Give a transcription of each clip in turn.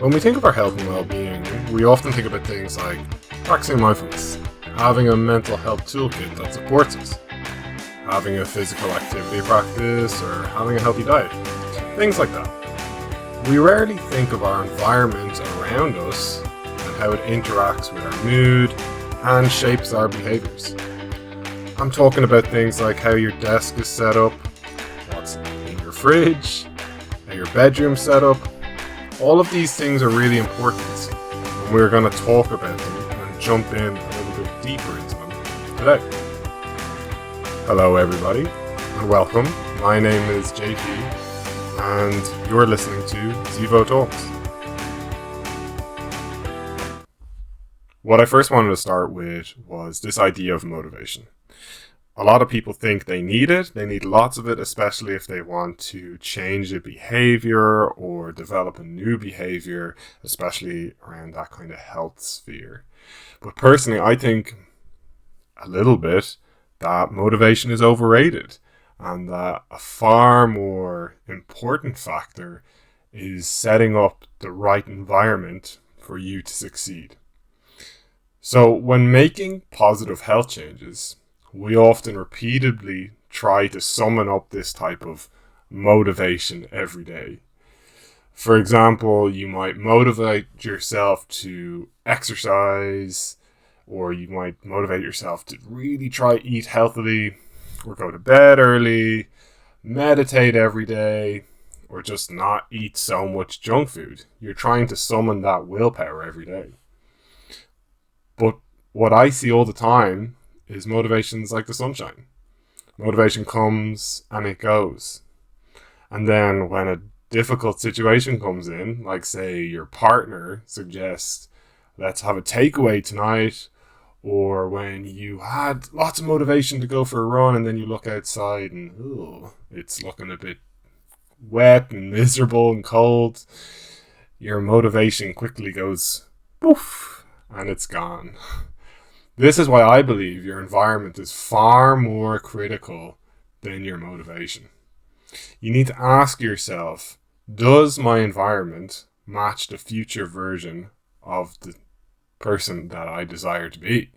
When we think of our health and well-being, we often think about things like practicing mindfulness, having a mental health toolkit that supports us, having a physical activity practice, or having a healthy diet. Things like that. We rarely think of our environment around us and how it interacts with our mood and shapes our behaviors. I'm talking about things like how your desk is set up, what's in your fridge, how your bedroom's set up. All of these things are really important, and we're going to talk about them and jump in a little bit deeper into them today. Hello everybody, and welcome. My name is JP, and you're listening to Zevo Talks. What I first wanted to start with was this idea of motivation. A lot of people think they need it. They need lots of it, especially if they want to change a behavior or develop a new behavior, especially around that kind of health sphere. But personally, I think a little bit that motivation is overrated, and that a far more important factor is setting up the right environment for you to succeed. So when making positive health changes, we often repeatedly try to summon up this type of motivation every day. For example, you might motivate yourself to exercise, or you might motivate yourself to really try eat healthily, or go to bed early, meditate every day, or just not eat so much junk food. You're trying to summon that willpower every day. But what I see all the time is motivation's like the sunshine. Motivation comes and it goes. And then when a difficult situation comes in, like say your partner suggests, let's have a takeaway tonight, or when you had lots of motivation to go for a run and then you look outside and it's looking a bit wet and miserable and cold, your motivation quickly goes poof and it's gone. This is why I believe your environment is far more critical than your motivation. You need to ask yourself, does my environment match the future version of the person that I desire to be?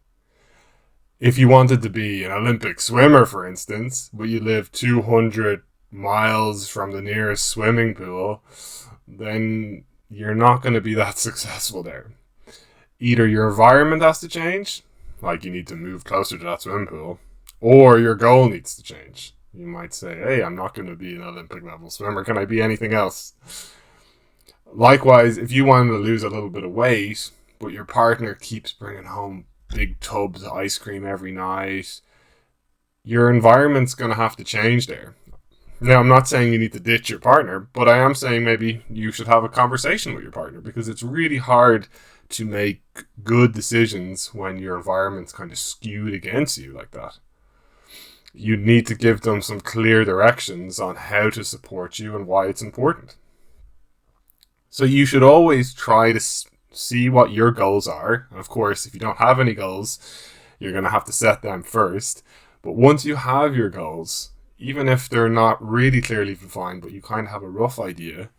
If you wanted to be an Olympic swimmer, for instance, but you live 200 miles from the nearest swimming pool, then you're not going to be that successful there. Either your environment has to change, like you need to move closer to that swimming pool, or your goal needs to change. You might say, hey, I'm not going to be an Olympic level swimmer. Can I be anything else? Likewise, if you wanted to lose a little bit of weight, but your partner keeps bringing home big tubs of ice cream every night, your environment's going to have to change there. Now, I'm not saying you need to ditch your partner, but I am saying maybe you should have a conversation with your partner, because it's really hard to make good decisions when your environment's kind of skewed against you like that. You need to give them some clear directions on how to support you and why it's important. So you should always try to see what your goals are. And of course, if you don't have any goals, you're going to have to set them first. But once you have your goals, even if they're not really clearly defined, but you kind of have a rough idea,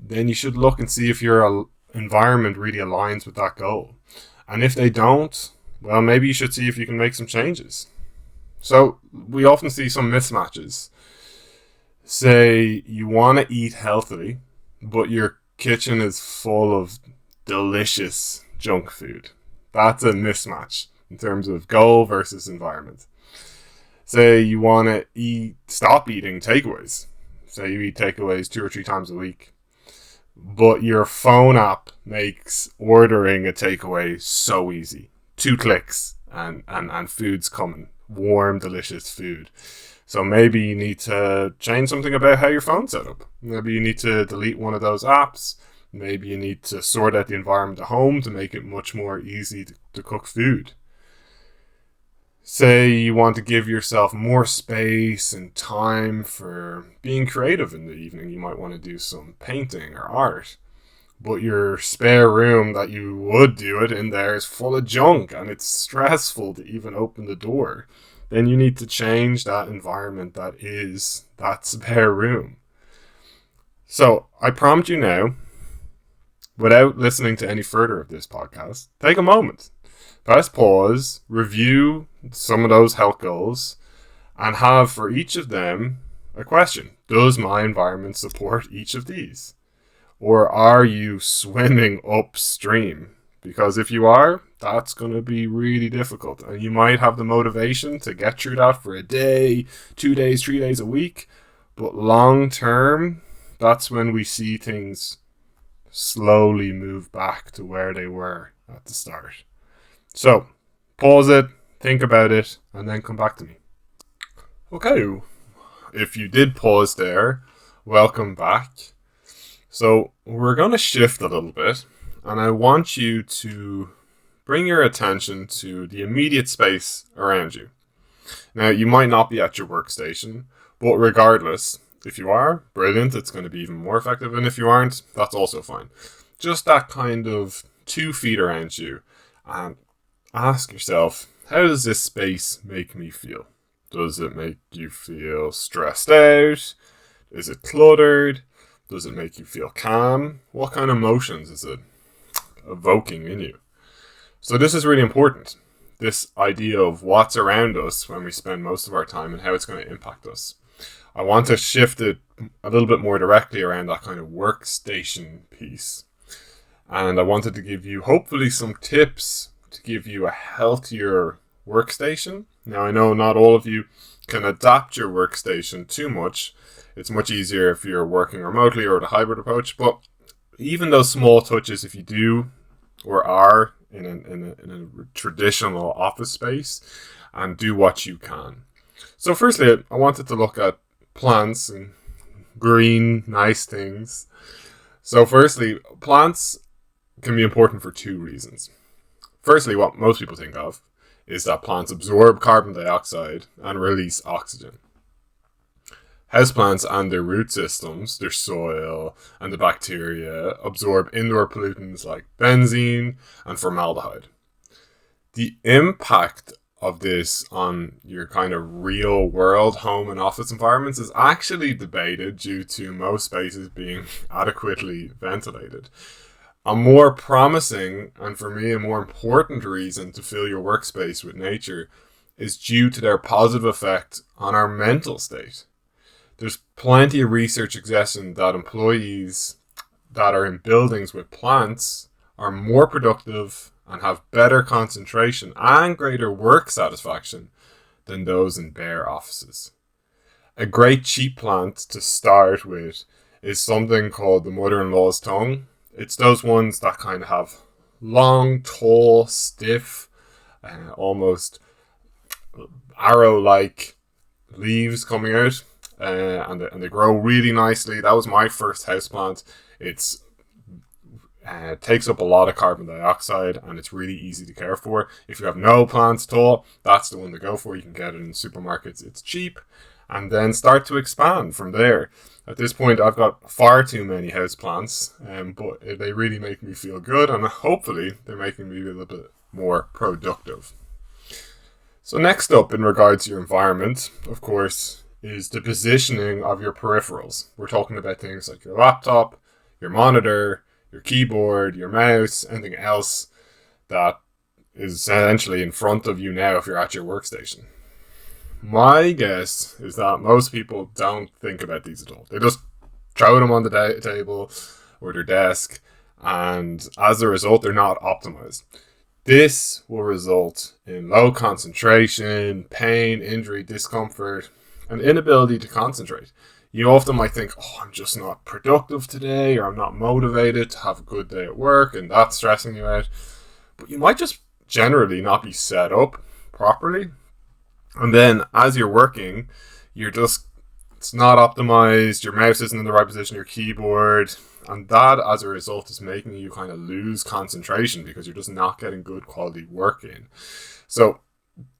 then you should look and see if your environment really aligns with that goal. And if they don't, well, maybe you should see if you can make some changes. So we often see some mismatches. Say you want to eat healthily, but your kitchen is full of delicious junk food. That's a mismatch in terms of goal versus environment. Say you want to stop eating takeaways. Say you eat takeaways 2 or 3 times a week, but your phone app makes ordering a takeaway so easy. 2 clicks and food's coming. Warm, delicious food. So maybe you need to change something about how your phone's set up. Maybe you need to delete one of those apps. Maybe you need to sort out the environment at home to make it much more easy to cook food. Say you want to give yourself more space and time for being creative in the evening. You might want to do some painting or art, but your spare room that you would do it in there is full of junk and it's stressful to even open the door. Then you need to change that environment that is that spare room. So I prompt you now, without listening to any further of this podcast, take a moment, press pause, review some of those health goals, and have for each of them a question. Does my environment support each of these? Or are you swimming upstream? Because if you are, that's going to be really difficult. And you might have the motivation to get through that for a day, 2 days, 3 days a week. But long term, that's when we see things slowly move back to where they were at the start. So, pause it, think about it, and then come back to me. Okay, if you did pause there, welcome back. So, we're going to shift a little bit, and I want you to bring your attention to the immediate space around you. Now, you might not be at your workstation, but regardless, if you are, brilliant, it's going to be even more effective, and if you aren't, that's also fine. Just that kind of 2 feet around you, and ask yourself, how does this space make me feel? Does it make you feel stressed out? Is it cluttered? Does it make you feel calm? What kind of emotions is it evoking in you? So this is really important. This idea of what's around us when we spend most of our time and how it's going to impact us. I want to shift it a little bit more directly around that kind of workstation piece. And I wanted to give you hopefully some tips to give you a healthier workstation. Now I know not all of you can adapt your workstation too much. It's much easier if you're working remotely or the hybrid approach, but even those small touches, if you do or are in a traditional office space, and do what you can. So firstly, I wanted to look at plants and green, nice things. So firstly, plants can be important for 2 reasons. Firstly, what most people think of is that plants absorb carbon dioxide and release oxygen. Houseplants and their root systems, their soil and the bacteria, absorb indoor pollutants like benzene and formaldehyde. The impact of this on your kind of real world home and office environments is actually debated due to most spaces being adequately ventilated. A more promising, and for me a more important reason to fill your workspace with nature is due to their positive effect on our mental state. There's plenty of research suggesting that employees that are in buildings with plants are more productive and have better concentration and greater work satisfaction than those in bare offices. A great cheap plant to start with is something called the mother-in-law's tongue. It's those ones that kind of have long, tall, stiff, almost arrow-like leaves coming out. And they grow really nicely. That was my first houseplant. It takes up a lot of carbon dioxide and it's really easy to care for. If you have no plants at all, that's the one to go for. You can get it in supermarkets. It's cheap. And then start to expand from there. At this point, I've got far too many houseplants, but they really make me feel good, and hopefully they're making me a little bit more productive. So next up, in regards to your environment, of course, is the positioning of your peripherals. We're talking about things like your laptop, your monitor, your keyboard, your mouse, anything else that is essentially in front of you now if you're at your workstation. My guess is that most people don't think about these at all. They just throw them on the table or their desk, and as a result, they're not optimized. This will result in low concentration, pain, injury, discomfort, and inability to concentrate. You often might think, I'm just not productive today, or I'm not motivated to have a good day at work, and that's stressing you out. But you might just generally not be set up properly. And then as you're working, it's not optimized, your mouse isn't in the right position, your keyboard, and that as a result is making you kind of lose concentration because you're just not getting good quality work in. So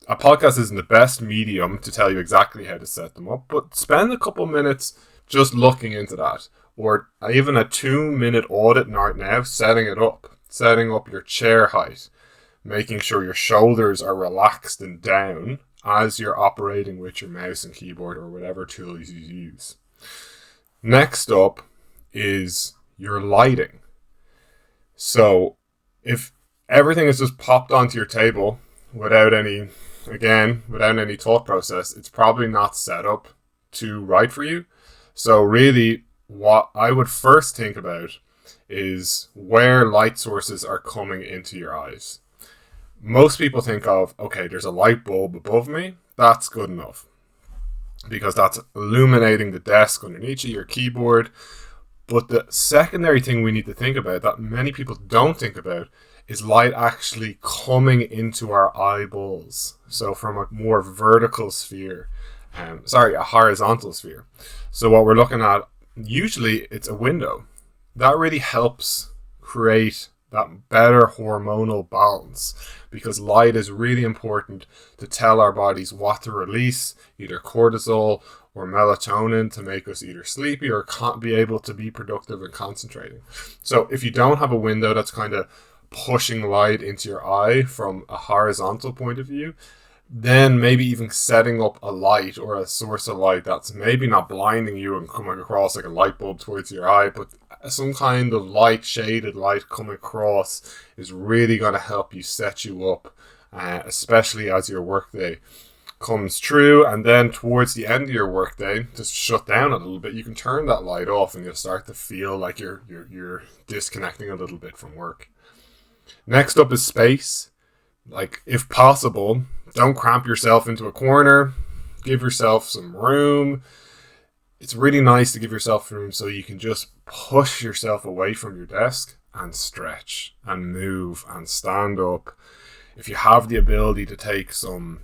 a podcast isn't the best medium to tell you exactly how to set them up, but spend a couple minutes just looking into that, or even a 2-minute audit right now, setting up your chair height, making sure your shoulders are relaxed and down as you're operating with your mouse and keyboard or whatever tools you use. Next up is your lighting. So if everything is just popped onto your table without any thought process, it's probably not set up to right for you. So really what I would first think about is where light sources are coming into your eyes. Most people think of, okay, there's a light bulb above me. That's good enough because that's illuminating the desk underneath you, your keyboard. But the secondary thing we need to think about that many people don't think about is light actually coming into our eyeballs. So from a more vertical sphere, a horizontal sphere. So what we're looking at, usually it's a window. That really helps create that better hormonal balance because light is really important to tell our bodies what to release, either cortisol or melatonin, to make us either sleepy or can't be able to be productive and concentrating. So if you don't have a window that's kind of pushing light into your eye from a horizontal point of view, then maybe even setting up a light or a source of light that's maybe not blinding you and coming across like a light bulb towards your eye, but some kind of light, shaded light coming across is really going to help you set you up, especially as your workday comes true. And then towards the end of your workday, just shut down a little bit. You can turn that light off and you'll start to feel like you're disconnecting a little bit from work. Next up is space. Like, if possible, don't cramp yourself into a corner. Give yourself some room. It's really nice to give yourself room so you can just push yourself away from your desk and stretch and move and stand up. If you have the ability to take some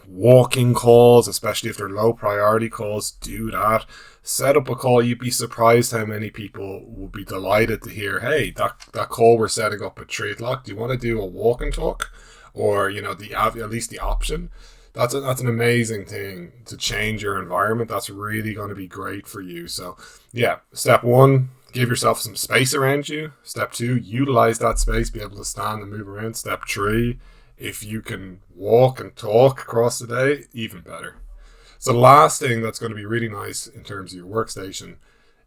walking calls, especially if they're low priority calls, do that. Set up a call. You'd be surprised how many people will be delighted to hear, hey, that call we're setting up at 3 o'clock, do you want to do a walk and talk? Or, at least the option. That's an amazing thing to change your environment. That's really going to be great for you. So yeah, step 1, give yourself some space around you. Step 2, utilize that space, be able to stand and move around. Step 3, if you can walk and talk across the day, even better. So the last thing that's going to be really nice in terms of your workstation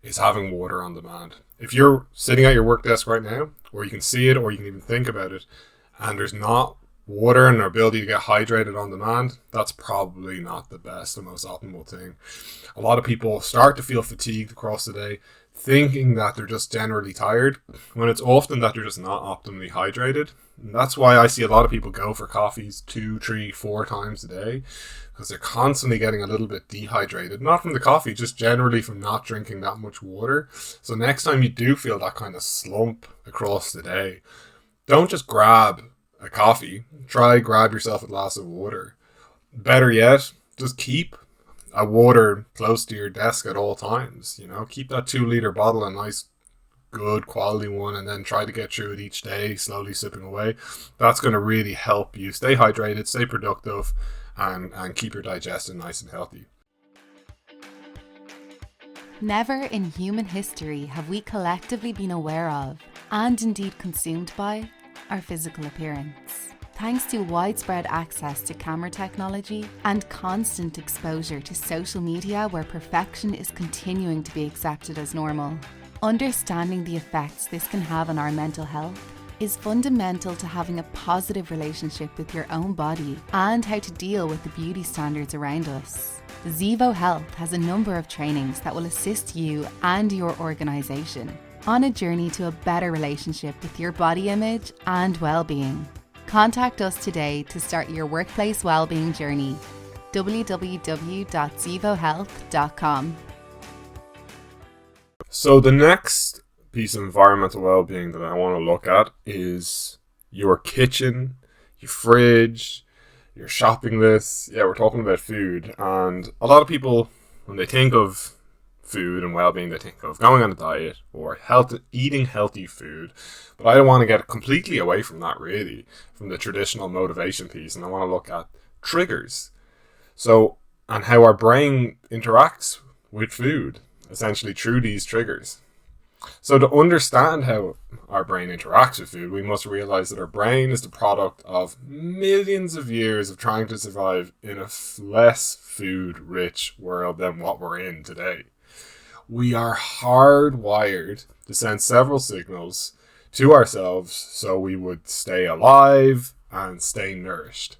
is having water on demand. If you're sitting at your work desk right now, or you can see it, or you can even think about it, and there's not water and the ability to get hydrated on demand, that's probably not the best, the most optimal thing. A lot of people start to feel fatigued across the day, thinking that they're just generally tired, when it's often that they're just not optimally hydrated. And that's why I see a lot of people go for coffees 2, 3, 4 times a day, because they're constantly getting a little bit dehydrated, not from the coffee, just generally from not drinking that much water. So next time you do feel that kind of slump across the day, don't just grab a coffee, grab yourself a glass of water. Better yet, just keep a water close to your desk at all times. Keep that 2-liter bottle, a nice good quality one, and then try to get through it each day, slowly sipping away. That's going to really help you stay hydrated, stay productive, and keep your digestion nice and healthy. Never in human history have we collectively been aware of, and indeed consumed by, our physical appearance. Thanks to widespread access to camera technology and constant exposure to social media where perfection is continuing to be accepted as normal, understanding the effects this can have on our mental health is fundamental to having a positive relationship with your own body and how to deal with the beauty standards around us. Zevo Health has a number of trainings that will assist you and your organisation on a journey to a better relationship with your body image and well-being. Contact us today to start your workplace well-being journey. www.zevohealth.com. So the next piece of environmental well-being that I want to look at is your kitchen, your fridge, your shopping list. Yeah, we're talking about food. And a lot of people, when they think of food and well-being, they think of going on a diet or eating healthy food. But I don't want to get completely away from that, really, from the traditional motivation piece. And I want to look at triggers. So, and how our brain interacts with food, essentially through these triggers. So to understand how our brain interacts with food, we must realize that our brain is the product of millions of years of trying to survive in a less food-rich world than what we're in today. We are hardwired to send several signals to ourselves so we would stay alive and stay nourished.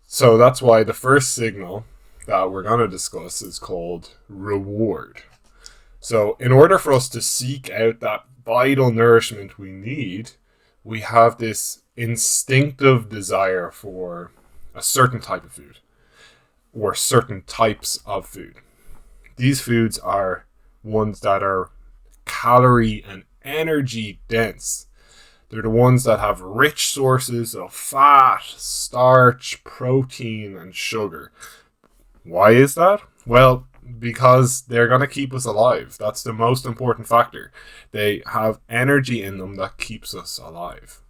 So that's why the first signal that we're going to discuss is called reward. So in order for us to seek out that vital nourishment we need, we have this instinctive desire for a certain type of food or certain types of food. These foods are ones that are calorie and energy dense. They're the ones that have rich sources of fat, starch, protein, and sugar. Why is that? Well, because they're going to keep us alive. That's the most important factor. They have energy in them that keeps us alive.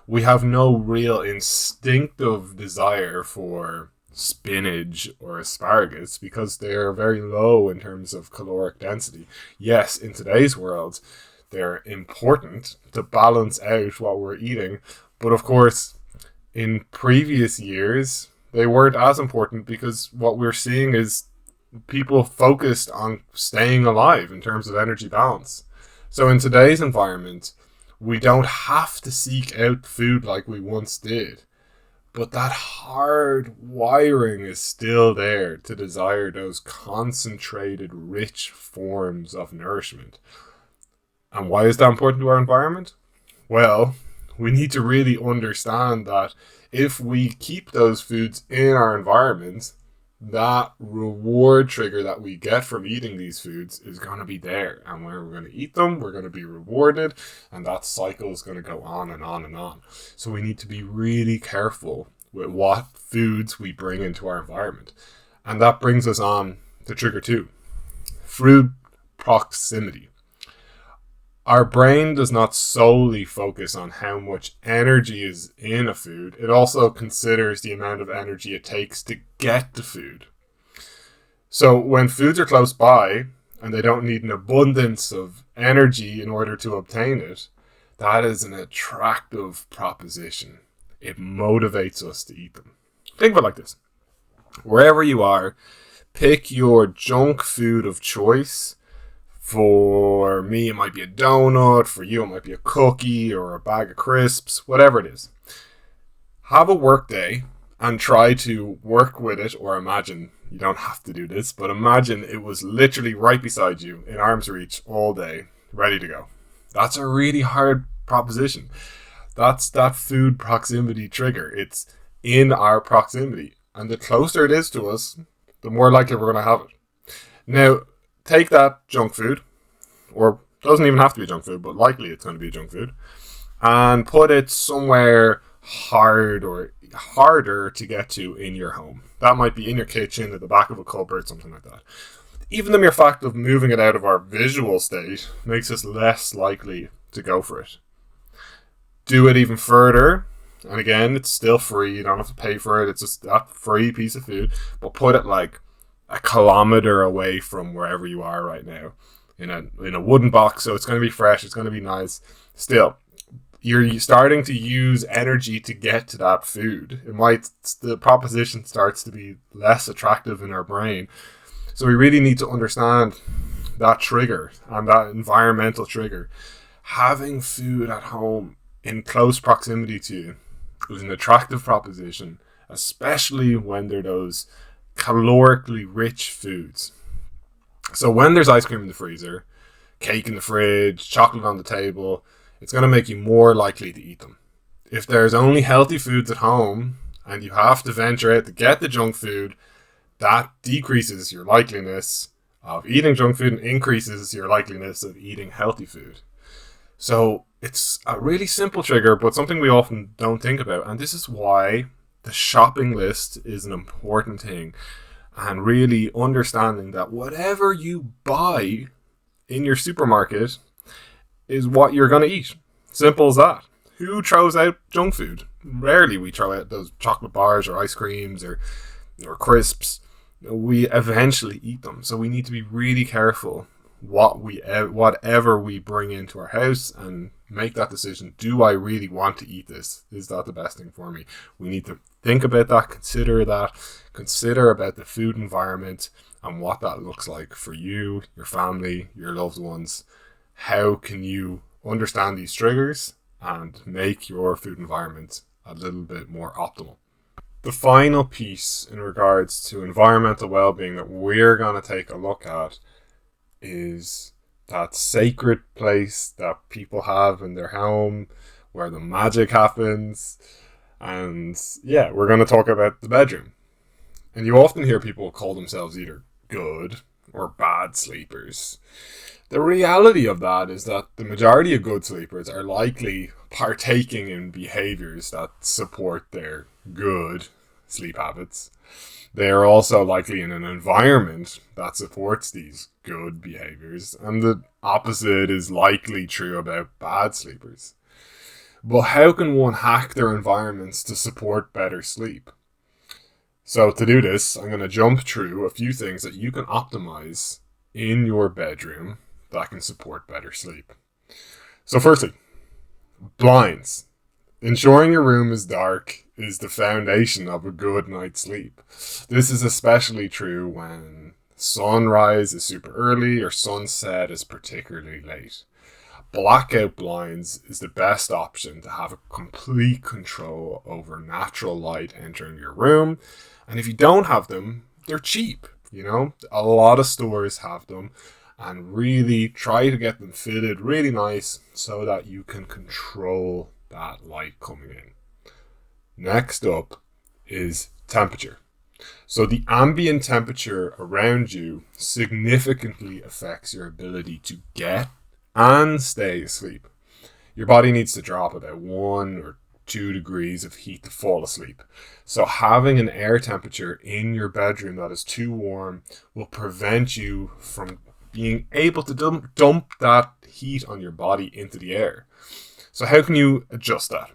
We have no real instinctive desire for spinach or asparagus because they're very low in terms of caloric density. Yes, in today's world, they're important to balance out what we're eating. But of course, in previous years, they weren't as important because what we're seeing is people focused on staying alive in terms of energy balance. So in today's environment, we don't have to seek out food like we once did. But that hard wiring is still there to desire those concentrated, rich forms of nourishment. And why is that important to our environment? Well, we need to really understand that if we keep those foods in our environment, that reward trigger that we get from eating these foods is going to be there. And when we're going to eat them, we're going to be rewarded. And that cycle is going to go on and on and on. So we need to be really careful with what foods we bring into our environment. And that brings us on to trigger 2, food proximity. Our brain does not solely focus on how much energy is in a food. It also considers the amount of energy it takes to get the food. So when foods are close by and they don't need an abundance of energy in order to obtain it, that is an attractive proposition. It motivates us to eat them. Think of it like this. Wherever you are, pick your junk food of choice. For me, it might be a donut. For you, it might be a cookie or a bag of crisps, whatever it is. Have a work day and try to work with it, or imagine, you don't have to do this, but imagine it was literally right beside you in arm's reach all day, ready to go. That's a really hard proposition. That's that food proximity trigger. It's in our proximity. And the closer it is to us, the more likely we're going to have it. Now, take that junk food, or doesn't even have to be junk food, but likely it's going to be junk food, and put it somewhere hard or harder to get to in your home. That might be in your kitchen, at the back of a cupboard, something like that. Even the mere fact of moving it out of our visual state makes us less likely to go for it. Do it even further, and again, it's still free. You don't have to pay for it. It's just that free piece of food, but put it like a kilometer away from wherever you are right now in a wooden box, so it's going to be fresh, it's going to be nice. Still, you're starting to use energy to get to that food. The proposition starts to be less attractive in our brain. So we really need to understand that trigger and that environmental trigger. Having food at home in close proximity to you is an attractive proposition, especially when they're those calorically rich foods. So when there's ice cream in the freezer, cake in the fridge, chocolate on the table, it's going to make you more likely to eat them. If there's only healthy foods at home and you have to venture out to get the junk food, that decreases your likeliness of eating junk food and increases your likeliness of eating healthy food. So it's a really simple trigger, but something we often don't think about. And this is why the shopping list is an important thing. And really understanding that whatever you buy in your supermarket is what you're going to eat. Simple as that. Who throws out junk food? Rarely we throw out those chocolate bars or ice creams or crisps. We eventually eat them. So we need to be really careful whatever we bring into our house and make that decision. Do I really want to eat this? Is that the best thing for me? We need to think about that, consider about the food environment and what that looks like for you, your family, your loved ones. How can you understand these triggers and make your food environment a little bit more optimal. The final piece in regards to environmental well-being that we're going to take a look at is that sacred place that people have in their home where the magic happens. And yeah, we're going to talk about the bedroom. And you often hear people call themselves either good or bad sleepers. The reality of that is that the majority of good sleepers are likely partaking in behaviors that support their good sleep habits. They are also likely in an environment that supports these good behaviors, and the opposite is likely true about bad sleepers. But how can one hack their environments to support better sleep? So to do this, I'm going to jump through a few things that you can optimize in your bedroom that can support better sleep. So firstly, blinds. Ensuring your room is dark is the foundation of a good night's sleep. This is especially true when sunrise is super early or sunset is particularly late. Blackout blinds is the best option to have a complete control over natural light entering your room. And if you don't have them, they're cheap. A lot of stores have them, and really try to get them fitted really nice so that you can control that light coming in. Next up is temperature. So the ambient temperature around you significantly affects your ability to get and stay asleep. Your body needs to drop about 1 or 2 degrees of heat to fall asleep. So having an air temperature in your bedroom that is too warm will prevent you from being able to dump that heat on your body into the air. So how can you adjust that?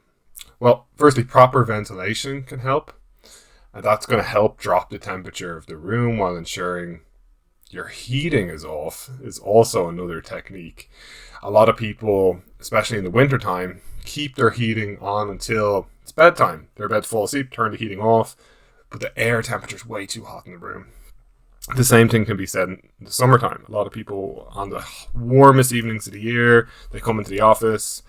Well, firstly, proper ventilation can help. And that's going to help drop the temperature of the room while ensuring your heating is off is also another technique. A lot of people, especially in the wintertime, keep their heating on until it's bedtime. They're about to fall asleep, turn the heating off, but the air temperature is way too hot in the room. The same thing can be said in the summertime. A lot of people on the warmest evenings of the year, they come into the office.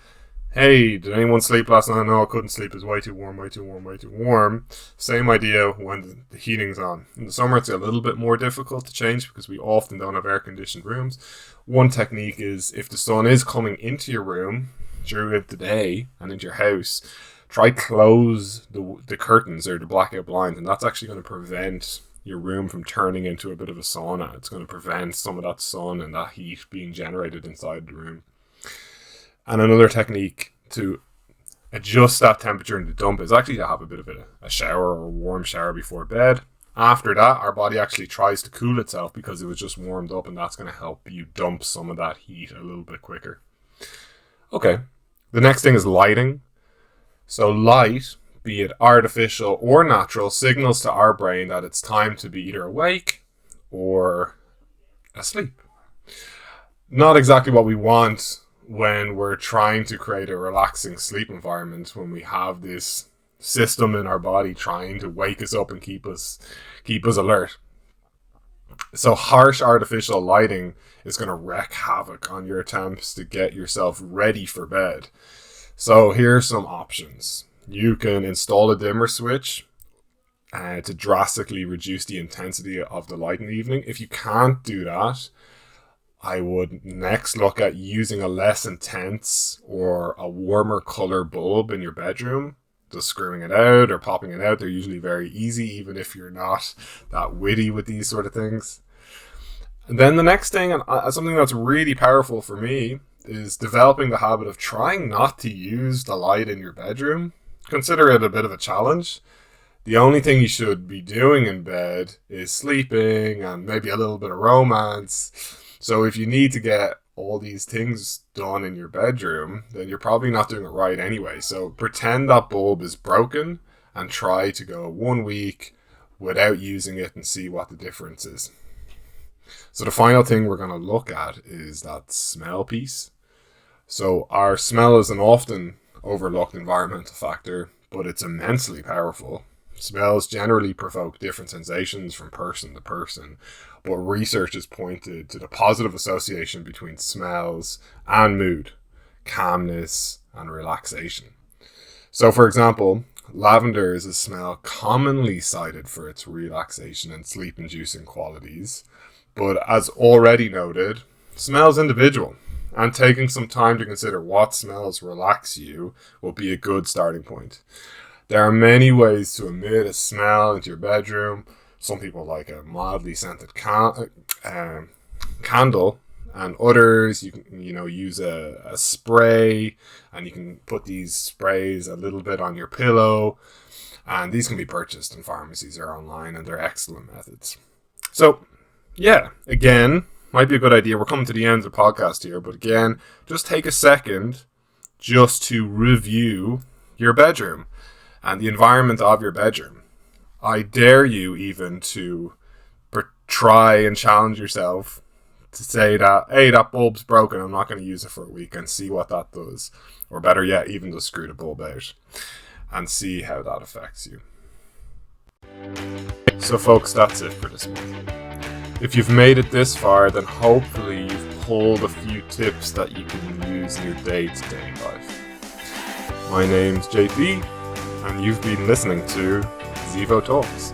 Hey, did anyone sleep last night? No, I couldn't sleep. It's way too warm, way too warm, way too warm. Same idea when the heating's on. In the summer, it's a little bit more difficult to change because we often don't have air-conditioned rooms. One technique is if the sun is coming into your room during the day and into your house, try close the curtains or the blackout blinds, and that's actually going to prevent your room from turning into a bit of a sauna. It's going to prevent some of that sun and that heat being generated inside the room. And another technique to adjust that temperature in the dump is actually to have a bit of a shower or a warm shower before bed. After that, our body actually tries to cool itself because it was just warmed up, and that's going to help you dump some of that heat a little bit quicker. Okay, the next thing is lighting. So light, be it artificial or natural, signals to our brain that it's time to be either awake or asleep. Not exactly what we want when we're trying to create a relaxing sleep environment, when we have this system in our body trying to wake us up and keep us alert. So harsh artificial lighting is going to wreak havoc on your attempts to get yourself ready for bed. So here's some options. You can install a dimmer switch to drastically reduce the intensity of the light in the evening. If you can't do that, I would next look at using a less intense or a warmer color bulb in your bedroom. Just screwing it out or popping it out. They're usually very easy, even if you're not that witty with these sort of things. And then the next thing, and something that's really powerful for me, is developing the habit of trying not to use the light in your bedroom. Consider it a bit of a challenge. The only thing you should be doing in bed is sleeping and maybe a little bit of romance. So if you need to get all these things done in your bedroom, then you're probably not doing it right anyway. So pretend that bulb is broken and try to go 1 week without using it and see what the difference is. So the final thing we're going to look at is that smell piece. So our smell is an often overlooked environmental factor, but it's immensely powerful. Smells generally provoke different sensations from person to person, but research has pointed to the positive association between smells and mood. calmness, and relaxation. So, for example, lavender is a smell commonly cited for its relaxation and sleep-inducing qualities, but as already noted, smell is individual, and taking some time to consider what smells relax you will be a good starting point. There are many ways to emit a smell into your bedroom. Some people like a mildly scented candle, and others you can use a spray, and you can put these sprays a little bit on your pillow, and these can be purchased in pharmacies or online, and they're excellent methods. So yeah, again, might be a good idea. We're coming to the end of the podcast here, but again, just take a second just to review your bedroom and the environment of your bedroom. I dare you even to try and challenge yourself to say that, hey, that bulb's broken, I'm not going to use it for a week, and see what that does. Or better yet, even just screw the bulb out and see how that affects you. So folks, that's it for this month. If you've made it this far, then hopefully you've pulled a few tips that you can use in your day-to-day life. My name's JP, and you've been listening to Zevo Talks.